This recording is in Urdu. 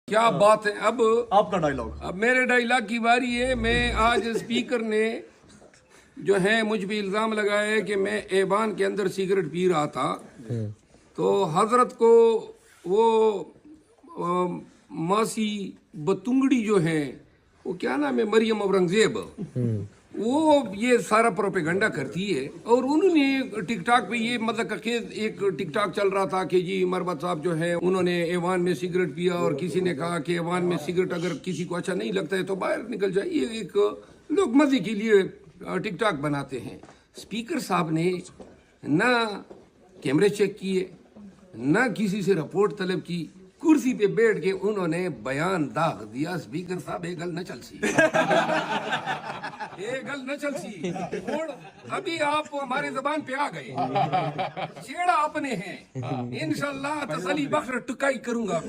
کیا بات ہے. اب آپ کا ڈائلاگ. اب میرے ڈائلاگ کی باری ہے. میں آج اسپیکر نے جو ہے مجھ پہ الزام لگایا ہے کہ میں ایوان کے اندر سگریٹ پی رہا تھا. تو حضرت کو وہ ماسی بتنگڑی جو ہے وہ کیا نام ہے مریم اورنگزیب, وہ یہ سارا پروپیگنڈا کرتی ہے. اور انہوں نے ٹک ٹاک پہ یہ مطلب ایک ٹک ٹاک چل رہا تھا کہ جی مربت صاحب جو ہے انہوں نے ایوان میں سگریٹ پیا اور کسی نے کہا کہ ایوان میں سگریٹ اگر کسی کو اچھا نہیں لگتا ہے تو باہر نکل جائے. یہ ایک لوگ مزے کے لیے ٹک ٹاک بناتے ہیں. اسپیکر صاحب نے نہ کیمرے چیک کیے, نہ کسی سے رپورٹ طلب کی, کرسی پہ بیٹھ کے انہوں نے بیان داغ دیا. اسپیکر صاحب یہ گل نہ چل سی, یہ گل نہ چل سی. اور ابھی آپ ہمارے زبان پہ آ گئے, چھیڑا اپنے ہیں. انشاءاللہ تسلی بخش ٹکائی کروں گا.